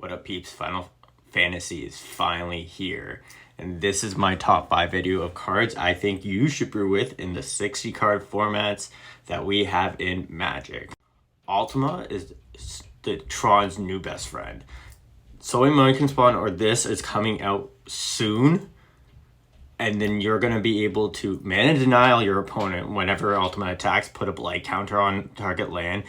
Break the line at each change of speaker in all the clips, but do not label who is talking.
What up, peeps? Final Fantasy is finally here. And this is my top 5 video of cards I think you should brew with in the 60 card formats that we have in Magic. Ultima is the Tron's new best friend. Sowing Money can spawn, or this is coming out soon. And then you're going to be able to mana denial your opponent whenever Ultima attacks, put a blight counter on target land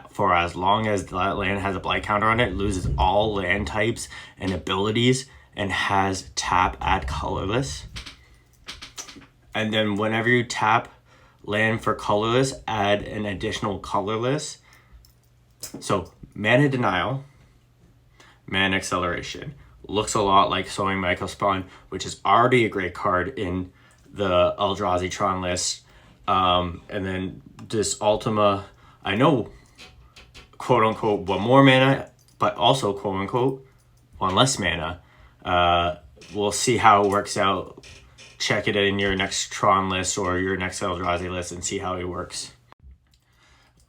for as long as that land has a blight counter on it, loses all land types and abilities, and has tap add colorless. And then whenever you tap land for colorless, add an additional colorless. So mana denial, mana acceleration. Looks a lot like Sowing Michael Spawn, which is already a great card in the Eldrazi Tron list. And then this Ultima, I know, quote unquote, one more mana, but also quote unquote, one less mana. We'll see how it works out. Check it in your next Tron list or your next Eldrazi list and see how it works.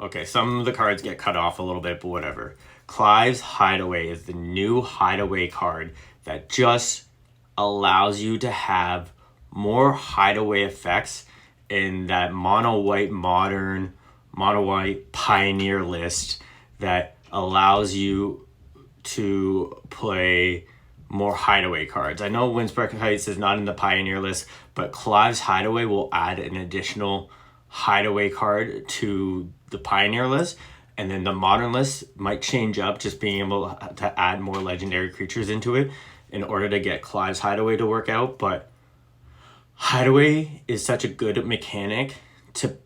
Okay, some of the cards get cut off a little bit, but whatever. Clives Hideaway is the new Hideaway card that just allows you to have more Hideaway effects in that mono-white modern, mono-white pioneer list that allows you to play more Hideaway cards. I know Windspark Heights is not in the pioneer list, but Clives Hideaway will add an additional Hideaway card to the pioneer list. And then the modern list might change up, just being able to add more legendary creatures into it in order to get Clive's Hideaway to work out. But Hideaway is such a good mechanic to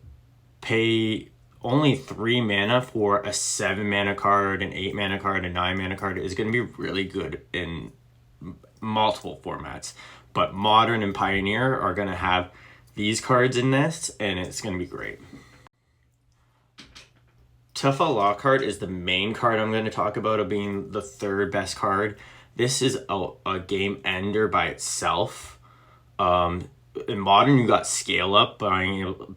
pay only 3 mana for a 7 mana card, an 8 mana card, a 9 mana card is going to be really good in multiple formats. But Modern and Pioneer are going to have these cards in this, and it's going to be great. Tifa Lockhart is the main card I'm going to talk about of being the third best card. This is a game ender by itself. In Modern, you got scale up by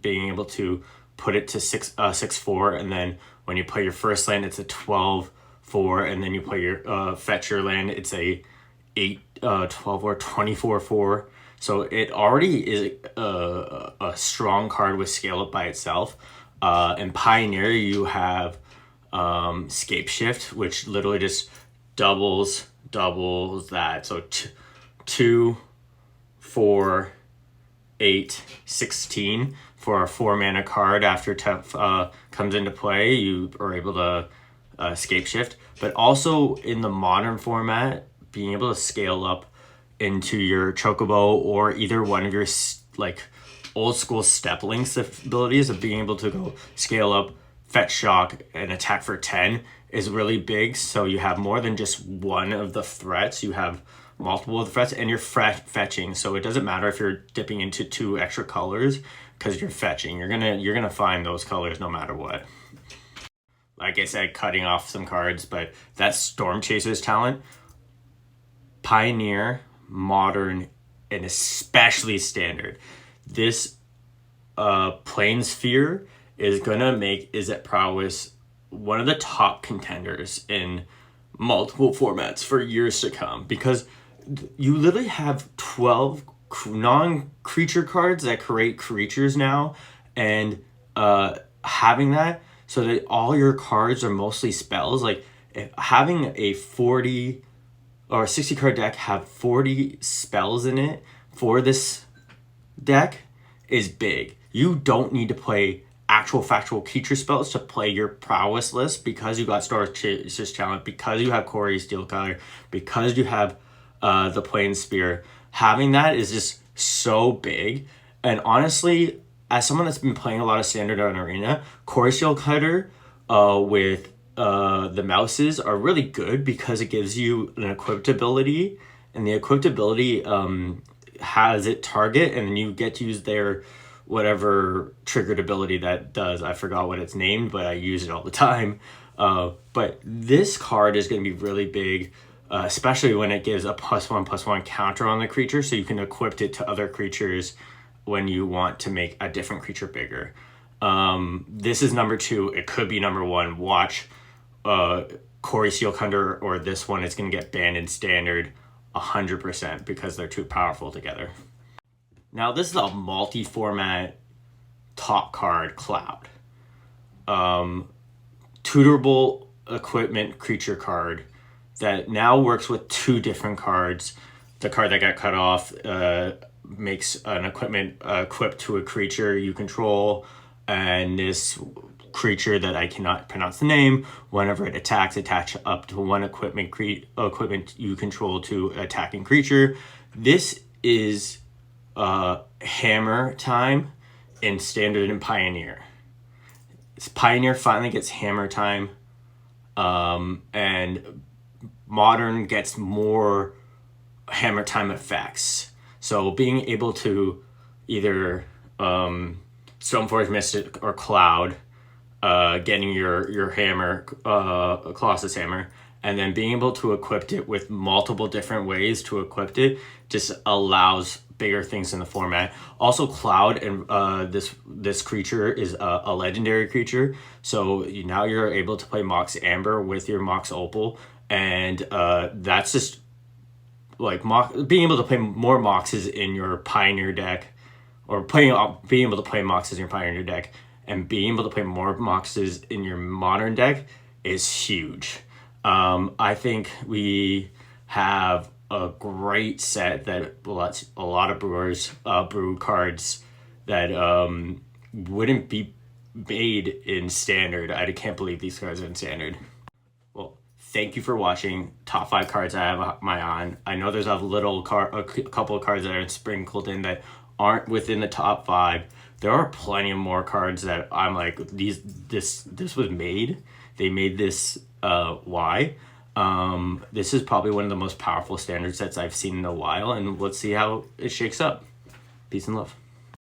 being able to put it to 6/4, and then when you play your first land, it's a 12/4, and then you play your fetch your land, it's a 12 or 24/4. So it already is a strong card with scale up by itself. In Pioneer, you have Scape Shift, which literally just doubles that. So 2, 4, 8, 16 for a 4 mana card. After comes into play, you are able to Scape Shift. But also in the Modern format, being able to scale up into your Chocobo or either one of your like old school step links abilities of being able to go scale up, fetch shock, and attack for 10 is really big. So you have more than just one of the threats. You have multiple of the threats, and you're fetching. So it doesn't matter if you're dipping into 2 extra colors because you're fetching. You're gonna find those colors no matter what. Like I said, cutting off some cards, but that's Storm Chaser's talent. Pioneer, Modern, and especially Standard. This Plane Sphere is gonna make Izzet Prowess one of the top contenders in multiple formats for years to come, because you literally have 12 non-creature cards that create creatures now, and having that so that all your cards are mostly spells, like having a 40 or 60 card deck have 40 spells in it for this deck is big. You don't need to play actual factual creature spells to play your prowess list, because you got Storm Chaser's talent, because you have Corey Steelcolor, because you have the Plane Spear. Having that is just so big. And honestly, as someone that's been playing a lot of Standard on Arena, Corey Steelcutter with the mouses are really good because it gives you an equipped ability, and the equipped ability has it target, and you get to use their whatever triggered ability that does. I forgot what it's named, but I use it all the time. But this card is going to be really big, especially when it gives a +1/+1 counter on the creature, so you can equip it to other creatures when you want to make a different creature bigger. This is number 2. It could be number 1. Watch Corey Seal Cunder or this one is going to get banned in standard 100% because they're too powerful together. Now this is a multi-format top card Cloud. Tutorable equipment creature card that now works with 2 different cards. The card that got cut off makes an equipment equipped to a creature you control, and this creature that I cannot pronounce the name, whenever it attacks, attach up to 1 equipment you control to attacking creature. This is hammer time in standard and pioneer. Pioneer finally gets hammer time, and modern gets more hammer time effects. So being able to either Stoneforge Mystic or Cloud, getting your hammer, Colossus Hammer, and then being able to equip it with multiple different ways to equip it just allows bigger things in the format. Also, Cloud and this creature is a legendary creature, so now you're able to play Mox Amber with your Mox Opal, and that's just like being able to play more Moxes in your Pioneer deck, or being able to play Moxes in your Pioneer deck, and being able to play more Moxes in your Modern deck is huge. I think we have a great set that lets a lot of brewers brew cards that wouldn't be made in standard. I can't believe these cards are in standard. Well, thank you for watching top 5 cards I have my on. I know there's a couple of cards that are sprinkled in that aren't within the top 5. There are plenty of more cards that I'm like, this was made. They made this. Why? This is probably one of the most powerful standard sets I've seen in a while, and let's see how it shakes up. Peace and love.